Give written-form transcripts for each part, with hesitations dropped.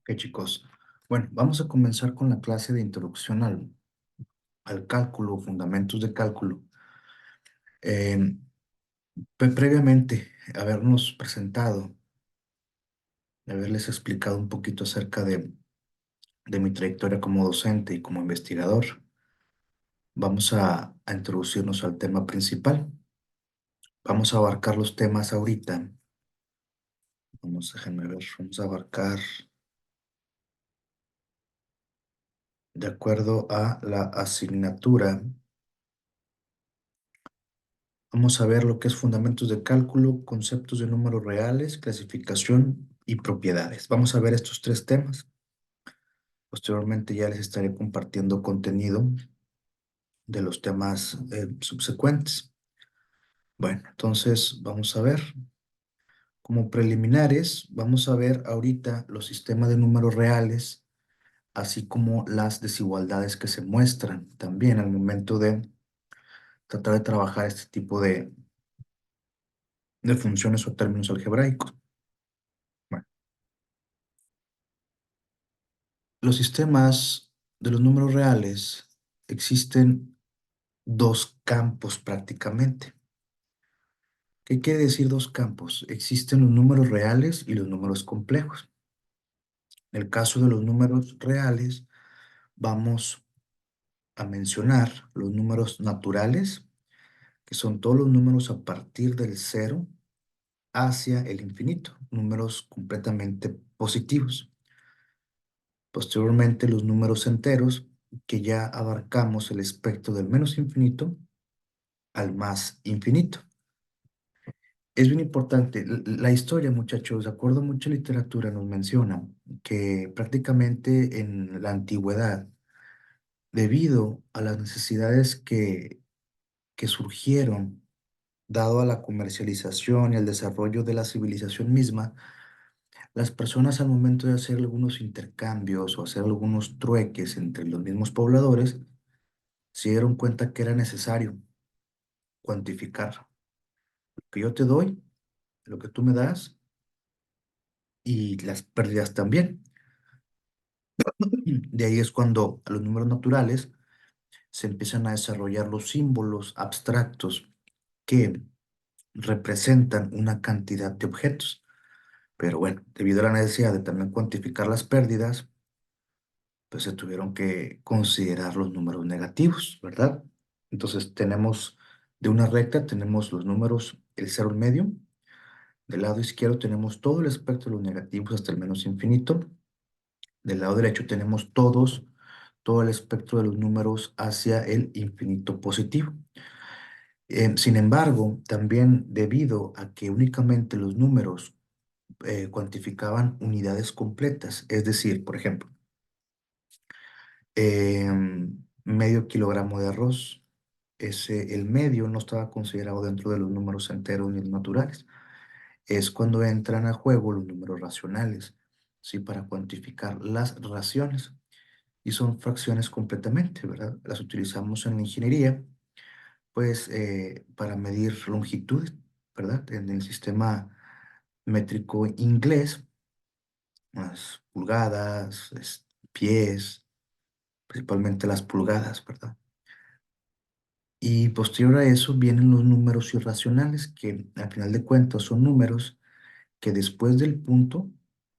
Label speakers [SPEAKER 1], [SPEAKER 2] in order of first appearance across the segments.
[SPEAKER 1] Ok, chicos. Bueno, vamos a comenzar con la clase de introducción al cálculo, fundamentos de cálculo. Eh, Previamente, habernos presentado, haberles explicado un poquito acerca de mi trayectoria como docente y como investigador, vamos a introducirnos al tema principal. Vamos a abarcar los temas ahorita. Déjenme ver, vamos a abarcar de acuerdo a la asignatura. Vamos a ver lo que es fundamentos de cálculo, conceptos de números reales, clasificación y propiedades. Vamos a ver estos tres temas. Posteriormente ya les estaré compartiendo contenido de los temas subsecuentes. Bueno, entonces vamos a ver. Como preliminares, vamos a ver ahorita los sistemas de números reales, así como las desigualdades que se muestran también al momento de tratar de trabajar este tipo de funciones o términos algebraicos. Bueno. Los sistemas de los números reales existen dos campos prácticamente. ¿Qué quiere decir dos campos? Existen los números reales y los números complejos. En el caso de los números reales, vamos a mencionar los números naturales, que son todos los números a partir del cero hacia el infinito, números completamente positivos. Posteriormente, los números enteros, que ya abarcamos el espectro del menos infinito al más infinito. Es bien importante. La historia, muchachos, de acuerdo a mucha literatura, nos menciona que prácticamente en la antigüedad, debido a las necesidades que surgieron, dado a la comercialización y el desarrollo de la civilización misma, las personas al momento de hacer algunos intercambios o hacer algunos trueques entre los mismos pobladores, se dieron cuenta que era necesario cuantificar lo que yo te doy, lo que tú me das y las pérdidas también. De ahí es cuando a los números naturales se empiezan a desarrollar los símbolos abstractos que representan una cantidad de objetos. Pero bueno, debido a la necesidad de también cuantificar las pérdidas, pues se tuvieron que considerar los números negativos, ¿verdad? Entonces tenemos de una recta, tenemos los números, el cero en medio. Del lado izquierdo tenemos todo el espectro de los negativos hasta el menos infinito. Del lado derecho tenemos todo el espectro de los números hacia el infinito positivo. Sin embargo, también debido a que únicamente los números cuantificaban unidades completas, es decir, por ejemplo, medio kilogramo de arroz, el medio no estaba considerado dentro de los números enteros ni naturales. Es cuando entran a juego los números racionales, ¿sí? Para cuantificar las raciones. Y son fracciones completamente, ¿verdad? Las utilizamos en la ingeniería, pues, para medir longitudes, ¿verdad? En el sistema métrico inglés, las pulgadas, pies, principalmente las pulgadas, ¿verdad? Y posterior a eso vienen los números irracionales, que al final de cuentas son números que después del punto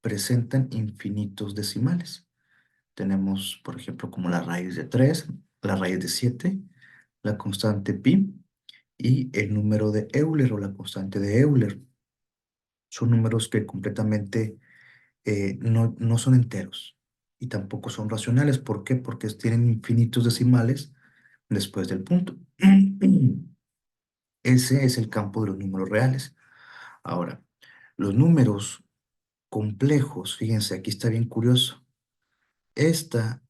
[SPEAKER 1] presentan infinitos decimales. Tenemos, por ejemplo, como la raíz de 3, la raíz de 7, la constante pi y el número de Euler o la constante de Euler. Son números que completamente no son enteros y tampoco son racionales. ¿Por qué? Porque tienen infinitos decimales después del punto. Ese es el campo de los números reales. Ahora, los números complejos, fíjense, aquí está bien curioso. Esta,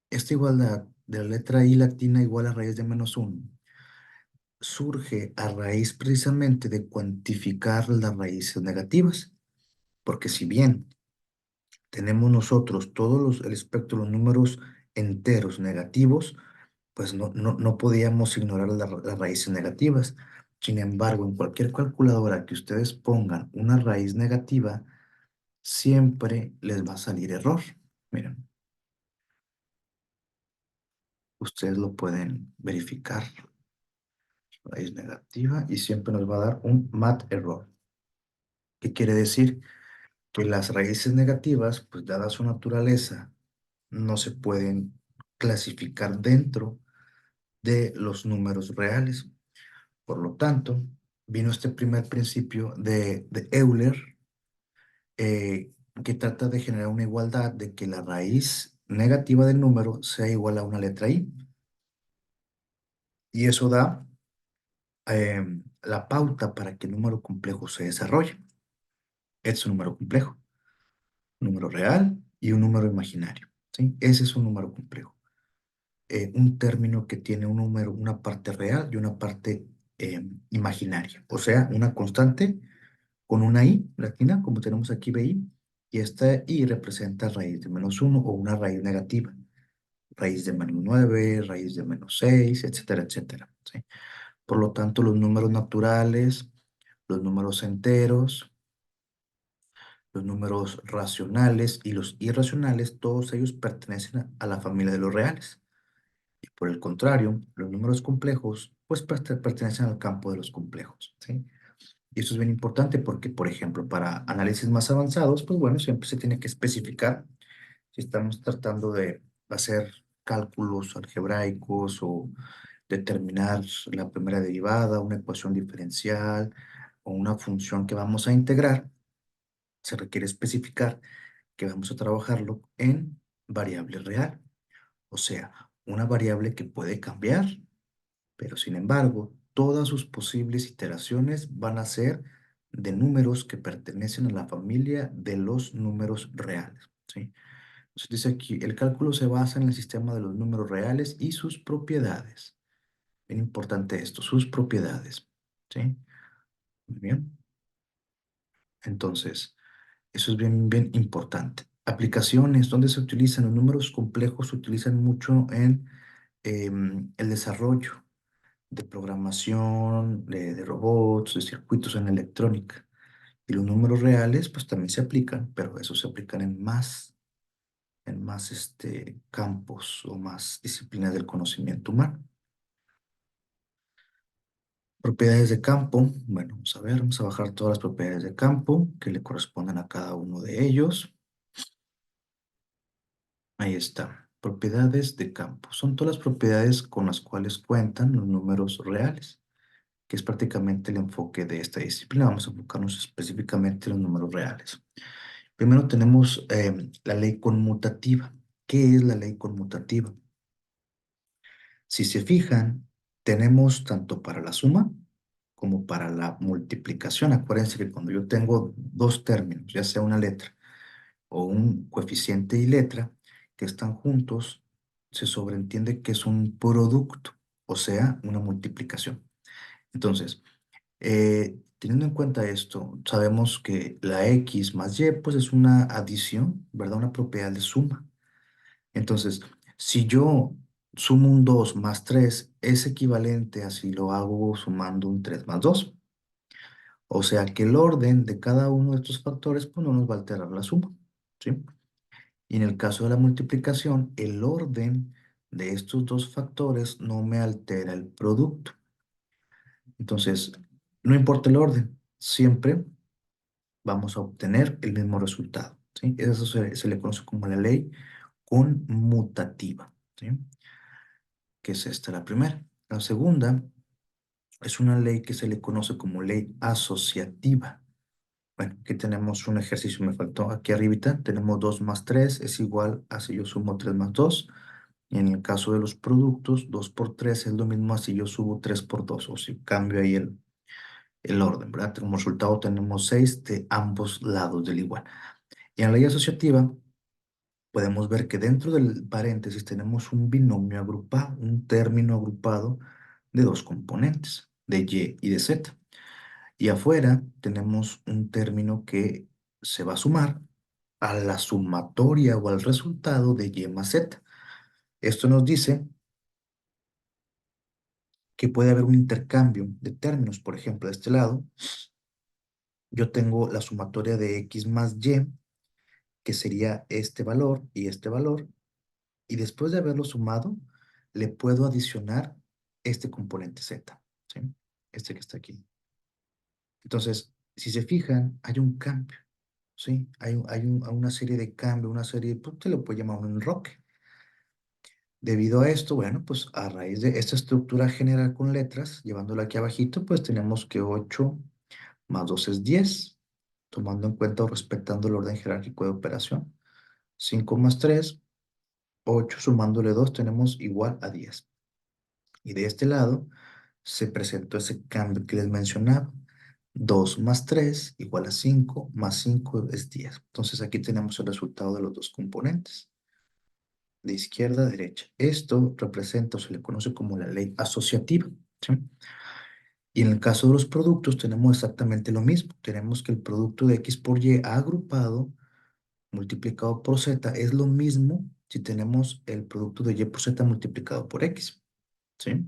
[SPEAKER 1] esta igualdad de la letra I latina igual a raíz de -1 surge a raíz precisamente de cuantificar las raíces negativas, porque si bien tenemos nosotros el espectro de los números enteros negativos, pues no podíamos ignorar las raíces negativas. Sin embargo, en cualquier calculadora que ustedes pongan una raíz negativa, siempre les va a salir error. Miren, ustedes lo pueden verificar, raíz negativa, y siempre nos va a dar un mat error. ¿Qué quiere decir? Que las raíces negativas, pues dada su naturaleza, no se pueden clasificar dentro de los números reales. Por lo tanto, vino este primer principio de Euler, eh, que trata de generar una igualdad de que la raíz negativa del número sea igual a una letra i. Y eso da la pauta para que el número complejo se desarrolle. Es un número complejo, un número real y un número imaginario, ¿sí? Ese es un número complejo. Un término que tiene un número, una parte real y una parte imaginaria. O sea, una constante con una i latina, como tenemos aquí bi, y esta i representa raíz de -1 o una raíz negativa, raíz de -9, raíz de -6, etcétera, etcétera, ¿sí? Por lo tanto, los números naturales, los números enteros, los números racionales y los irracionales, todos ellos pertenecen a la familia de los reales. Y por el contrario, los números complejos, pues pertenecen al campo de los complejos, ¿sí? Y eso es bien importante porque, por ejemplo, para análisis más avanzados, pues bueno, siempre se tiene que especificar si estamos tratando de hacer cálculos algebraicos o determinar la primera derivada, una ecuación diferencial o una función que vamos a integrar, se requiere especificar que vamos a trabajarlo en variable real, o sea, una variable que puede cambiar, pero sin embargo, todas sus posibles iteraciones van a ser de números que pertenecen a la familia de los números reales, ¿sí? Entonces dice aquí, el cálculo se basa en el sistema de los números reales y sus propiedades. Bien importante esto, sus propiedades, ¿sí? Muy bien. Entonces, eso es bien, bien importante. Aplicaciones, ¿dónde se utilizan? Los números complejos se utilizan mucho en el desarrollo de programación, de robots, de circuitos en electrónica. Y los números reales, pues también se aplican, pero esos se aplican en más campos o más disciplinas del conocimiento humano. Propiedades de campo, bueno, vamos a ver, vamos a bajar todas las propiedades de campo que le corresponden a cada uno de ellos. Ahí está, propiedades de campo. Son todas las propiedades con las cuales cuentan los números reales, que es prácticamente el enfoque de esta disciplina. Vamos a enfocarnos específicamente en los números reales. Primero tenemos la ley conmutativa. ¿Qué es la ley conmutativa? Si se fijan, tenemos tanto para la suma como para la multiplicación. Acuérdense que cuando yo tengo dos términos, ya sea una letra o un coeficiente y letra, que están juntos, se sobreentiende que es un producto, o sea, una multiplicación. Entonces, teniendo en cuenta esto, sabemos que la x más y pues es una adición, ¿verdad? Una propiedad de suma. Entonces, si yo sumo un 2 más 3 es equivalente a si lo hago sumando un 3 más 2. O sea que el orden de cada uno de estos factores pues no nos va a alterar la suma, ¿sí? Y en el caso de la multiplicación, el orden de estos dos factores no me altera el producto. Entonces, no importa el orden, siempre vamos a obtener el mismo resultado, ¿sí? Eso se le conoce como la ley conmutativa, ¿sí? Que es esta la primera. La segunda es una ley que se le conoce como ley asociativa. Bueno, aquí tenemos un ejercicio, me faltó aquí arribita, tenemos 2 más 3 es igual a si yo sumo 3 más 2. Y en el caso de los productos, 2 por 3 es lo mismo a si yo subo 3 por 2 o si cambio ahí el orden, ¿verdad? Como resultado tenemos 6 de ambos lados del igual. Y en la ley asociativa podemos ver que dentro del paréntesis tenemos un binomio agrupado, un término agrupado de dos componentes, de y y de z. Y afuera tenemos un término que se va a sumar a la sumatoria o al resultado de y más z. Esto nos dice que puede haber un intercambio de términos. Por ejemplo, de este lado, yo tengo la sumatoria de x más y que sería este valor y este valor, y después de haberlo sumado, le puedo adicionar este componente z, ¿sí? Este que está aquí. Entonces, si se fijan, hay un cambio, ¿sí? Una serie de cambios, una serie, pues, te lo puede llamar un enroque. Debido a esto, bueno, pues a raíz de esta estructura general con letras, llevándola aquí abajito, pues tenemos que 8 más 2 es 10, tomando en cuenta o respetando el orden jerárquico de operación. 5 más 3, 8, sumándole 2, tenemos igual a 10. Y de este lado se presentó ese cambio que les mencionaba. 2 más 3 igual a 5, más 5 es 10. Entonces aquí tenemos el resultado de los dos componentes, de izquierda a derecha. Esto representa o se le conoce como la ley asociativa, ¿sí? Y en el caso de los productos tenemos exactamente lo mismo. Tenemos que el producto de X por Y agrupado multiplicado por Z es lo mismo si tenemos el producto de Y por Z multiplicado por X, ¿sí?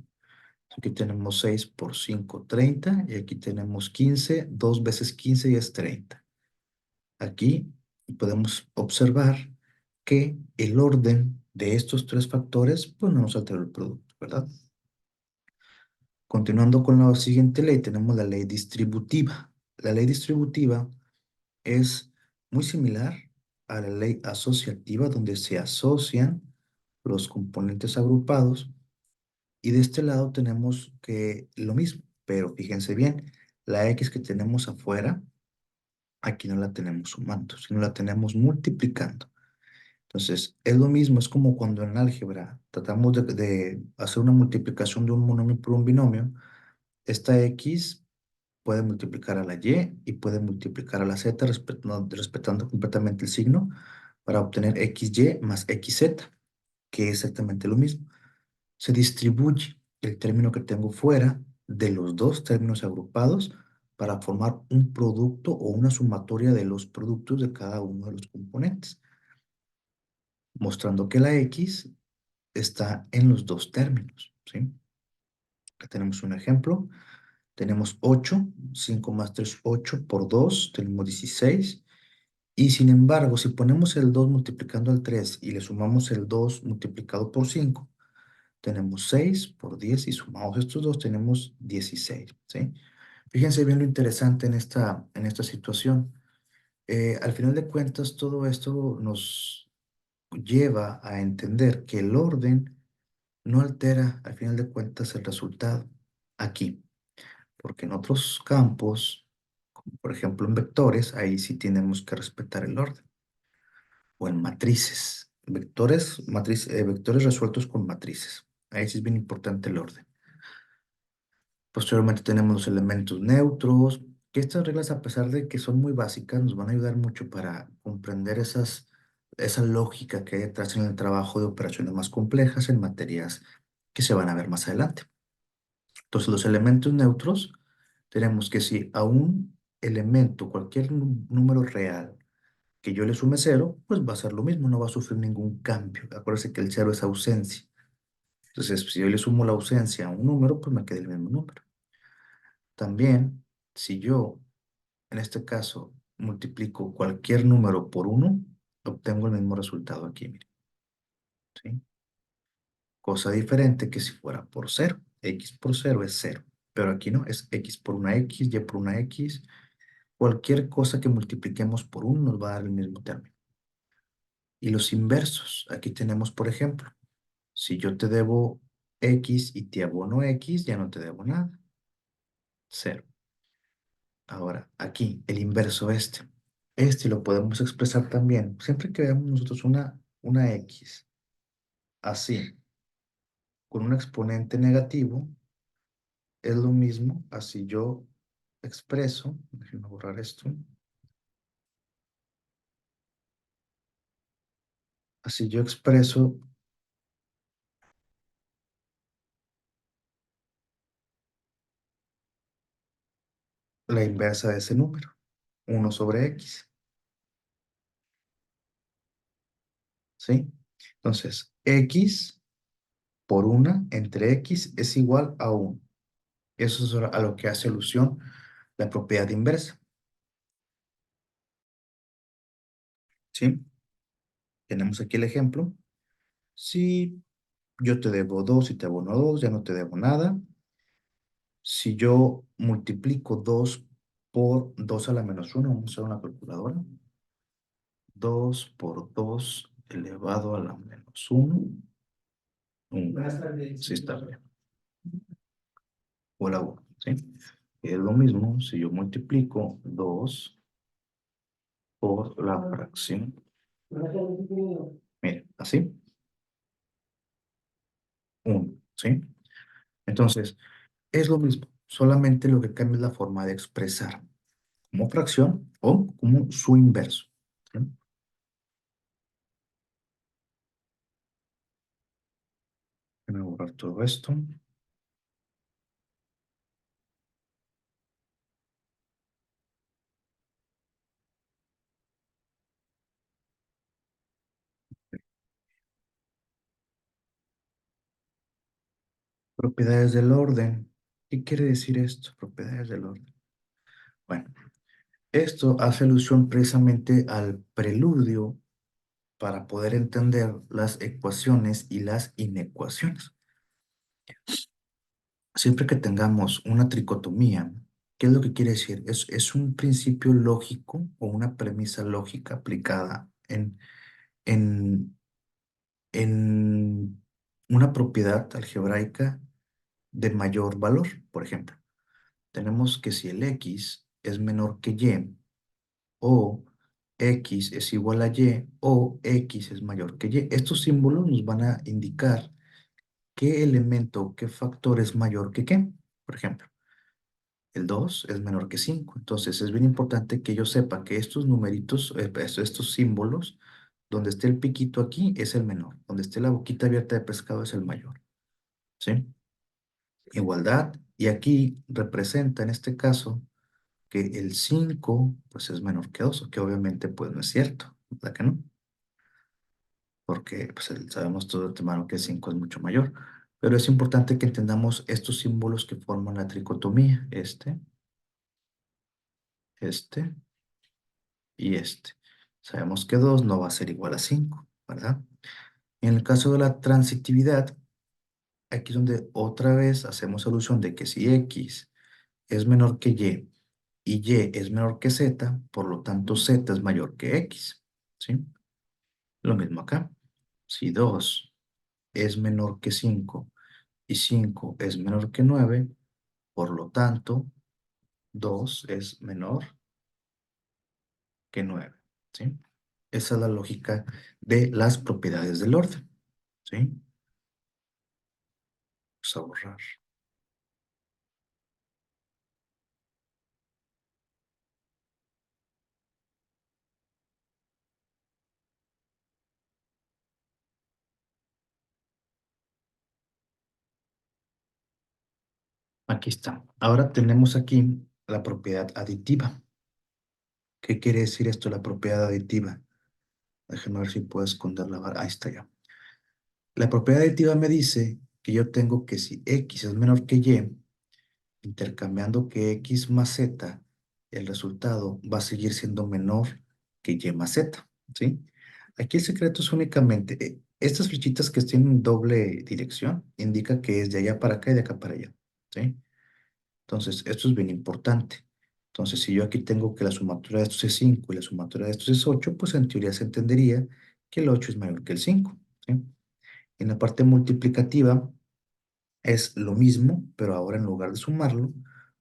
[SPEAKER 1] Aquí tenemos 6 por 5, 30, y aquí tenemos 15, 2 veces 15 y es 30. Aquí podemos observar que el orden de estos tres factores, pues no nos altera el producto, ¿verdad? Continuando con la siguiente ley, tenemos la ley distributiva. La ley distributiva es muy similar a la ley asociativa, donde se asocian los componentes agrupados. Y de este lado tenemos que lo mismo, pero fíjense bien, la X que tenemos afuera, aquí no la tenemos sumando, sino la tenemos multiplicando. Entonces, es lo mismo, es como cuando en álgebra tratamos de hacer una multiplicación de un monomio por un binomio. Esta X puede multiplicar a la Y puede multiplicar a la Z respetando completamente el signo para obtener XY más XZ, que es exactamente lo mismo. Se distribuye el término que tengo fuera de los dos términos agrupados para formar un producto o una sumatoria de los productos de cada uno de los componentes, mostrando que la X está en los dos términos, ¿sí? Acá tenemos un ejemplo. Tenemos 8, 5 más 3, 8 por 2, tenemos 16. Y sin embargo, si ponemos el 2 multiplicando al 3 y le sumamos el 2 multiplicado por 5, tenemos 6 por 10 y sumamos estos dos, tenemos 16, ¿sí? Fíjense bien lo interesante en esta situación. Al final de cuentas, todo esto nos lleva a entender que el orden no altera, al final de cuentas, el resultado aquí, porque en otros campos, como por ejemplo en vectores, ahí sí tenemos que respetar el orden, o en matrices, vectores resueltos con matrices. Ahí sí es bien importante el orden. Posteriormente tenemos los elementos neutros, que estas reglas, a pesar de que son muy básicas, nos van a ayudar mucho para comprender esa lógica que hay detrás en el trabajo de operaciones más complejas en materias que se van a ver más adelante. Entonces, los elementos neutros, tenemos que si a un elemento, cualquier número real, que yo le sume cero, pues va a ser lo mismo, no va a sufrir ningún cambio. Acuérdense que el cero es ausencia. Entonces, si yo le sumo la ausencia a un número, pues me queda el mismo número. También, si yo, en este caso, multiplico cualquier número por uno, obtengo el mismo resultado aquí, miren, ¿sí? Cosa diferente que si fuera por cero. X por cero es cero, pero aquí no, es X por una X, Y por una X. Cualquier cosa que multipliquemos por uno nos va a dar el mismo término. Y los inversos, aquí tenemos, por ejemplo, si yo te debo X y te abono X, ya no te debo nada. Cero. Ahora, aquí, el inverso este lo podemos expresar también. Siempre que veamos nosotros una X así, con un exponente negativo, es lo mismo. Así yo expreso, déjenme borrar esto. Así yo expreso la inversa de ese número, 1/X, ¿sí? Entonces, X por una entre X es igual a 1. Eso es a lo que hace alusión la propiedad inversa. ¿sí? Tenemos aquí el ejemplo. Si yo te debo 2 y te abono 2, ya no te debo nada. Si yo multiplico 2 por 2 a la menos uno, vamos a usar una calculadora. 2 por 2 elevado a la menos uno.
[SPEAKER 2] Buenas tardes.
[SPEAKER 1] Sí, está bien. O la 1, ¿sí? Es lo mismo si yo multiplico 2 por la fracción.
[SPEAKER 2] Buenas tardes, ingeniero.
[SPEAKER 1] Mire, así, 1, ¿sí? Entonces, es lo mismo, solamente lo que cambia es la forma de expresar como fracción o como su inverso, ¿sí? Voy a borrar todo esto. Propiedades del orden. ¿Qué quiere decir esto? Propiedades del orden. Bueno, esto hace alusión precisamente al preludio para poder entender las ecuaciones y las inecuaciones. Siempre que tengamos una tricotomía, ¿qué es lo que quiere decir? Es un principio lógico o una premisa lógica aplicada en, en una propiedad algebraica de mayor valor. Por ejemplo, tenemos que si el x es menor que y, o x es igual a y, o x es mayor que y. Estos símbolos nos van a indicar qué elemento, qué factor es mayor que qué. Por ejemplo, el 2 es menor que 5. Entonces es bien importante que yo sepa que estos numeritos, estos símbolos, donde esté el piquito aquí es el menor, donde esté la boquita abierta de pescado es el mayor. ¿Sí? Igualdad. Y aquí representa en este caso que el 5 pues es menor que 2, que obviamente pues no es cierto, ¿verdad que no? Porque pues sabemos todo de antemano que el 5 es mucho mayor. Pero es importante que entendamos estos símbolos que forman la tricotomía, este y este. Sabemos que 2 no va a ser igual a 5, ¿verdad? En el caso de la transitividad, aquí es donde otra vez hacemos alusión de que si x es menor que y es menor que z, por lo tanto z es mayor que x, ¿sí? Lo mismo acá. Si 2 es menor que 5 y 5 es menor que 9, por lo tanto 2 es menor que 9, ¿sí? Esa es la lógica de las propiedades del orden, ¿sí? Vamos a borrar. Aquí está. Ahora tenemos aquí la propiedad aditiva. ¿Qué quiere decir esto, la propiedad aditiva? Déjenme ver si puedo esconder la barra. Ahí está ya. La propiedad aditiva me dice que yo tengo que si x es menor que y, intercambiando que x más z, el resultado va a seguir siendo menor que y más z, ¿sí? Aquí el secreto es únicamente, estas flechitas que tienen doble dirección, indica que es de allá para acá y de acá para allá, ¿sí? Entonces, esto es bien importante. Entonces, si yo aquí tengo que la sumatoria de estos es 5 y la sumatoria de estos es 8, pues en teoría se entendería que el 8 es mayor que el 5, ¿sí? En la parte multiplicativa es lo mismo, pero ahora en lugar de sumarlo,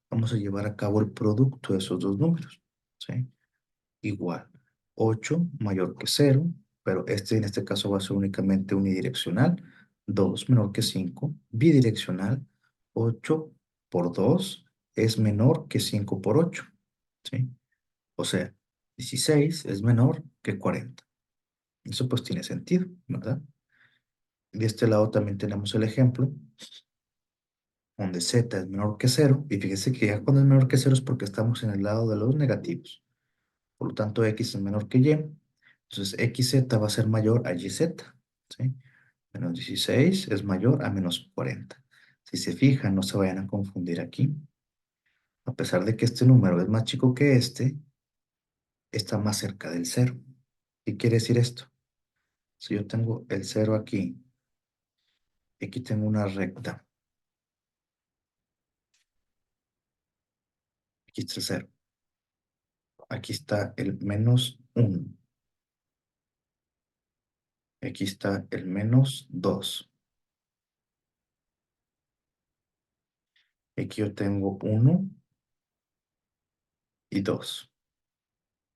[SPEAKER 1] vamos a llevar a cabo el producto de esos dos números, ¿sí? Igual, 8 mayor que 0, pero este en este caso va a ser únicamente unidireccional. 2 menor que 5, bidireccional. 8 por 2 es menor que 5 por 8, ¿sí? O sea, 16 es menor que 40. Eso pues tiene sentido, ¿verdad? De este lado también tenemos el ejemplo donde z es menor que 0, y fíjese que ya cuando es menor que 0 es porque estamos en el lado de los negativos. Por lo tanto, x es menor que y. Entonces, xz va a ser mayor a yz, ¿sí? Menos 16 es mayor a menos 40. Si se fijan, no se vayan a confundir aquí. A pesar de que este número es más chico que este, está más cerca del cero, ¿Qué quiere decir esto? Si yo tengo el cero aquí, y aquí tengo una recta, aquí está el cero, aquí está el menos uno, aquí está el menos 2. Aquí yo tengo uno y 2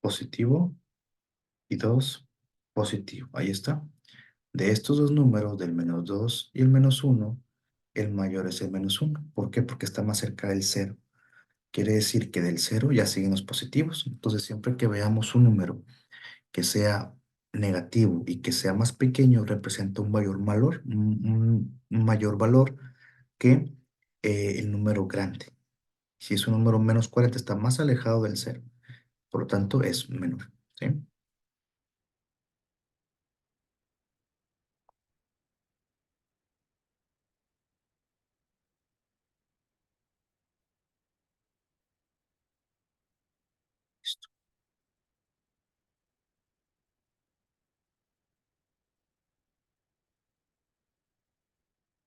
[SPEAKER 1] positivo y 2 positivo. Ahí está. De estos dos números, del menos 2 y el menos uno, el mayor es el menos uno. ¿Por qué? Porque está más cerca del cero. Quiere decir que del cero ya siguen los positivos. Entonces, siempre que veamos un número que sea negativo y que sea más pequeño, representa un mayor valor, un mayor valor que el número grande. Si es un número menos 40, está más alejado del cero. Por lo tanto, es menor. ¿Sí? Listo.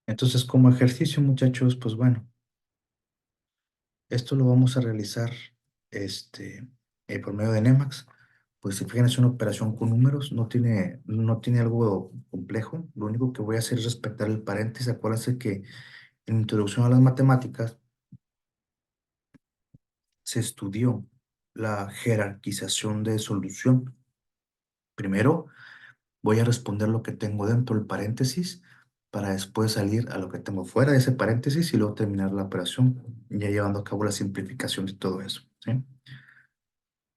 [SPEAKER 1] Entonces, como ejercicio, muchachos, pues bueno, esto lo vamos a realizar este, por medio de Nemax. Pues si fijan, es una operación con números, no tiene algo complejo. Lo único que voy a hacer es respetar el paréntesis. Acuérdense que en Introducción a las Matemáticas se estudió la jerarquización de solución. Primero voy a responder lo que tengo dentro del paréntesis para después salir a lo que tengo fuera de ese paréntesis y luego terminar la operación, ya llevando a cabo la simplificación de todo eso. ¿Sí?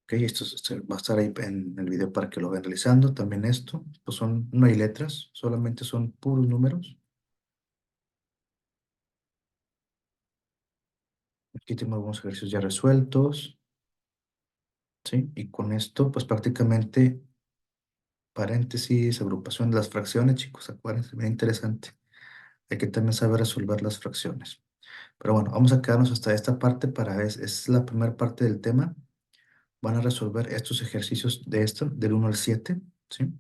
[SPEAKER 1] Ok, esto va a estar ahí en el video para que lo vean realizando. También esto, pues no hay letras, solamente son puros números. Aquí tengo algunos ejercicios ya resueltos, ¿sí? Y con esto, pues prácticamente paréntesis, agrupación de las fracciones, chicos, acuérdense, bien interesante. Hay que también saber resolver las fracciones. Pero bueno, vamos a quedarnos hasta esta parte es la primera parte del tema. Van a resolver estos ejercicios de esto, del 1 al 7, ¿sí?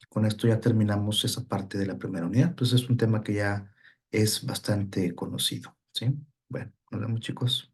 [SPEAKER 1] Con esto ya terminamos esa parte de la primera unidad. Entonces es un tema que ya es bastante conocido, ¿sí? Bueno, nos vemos, chicos.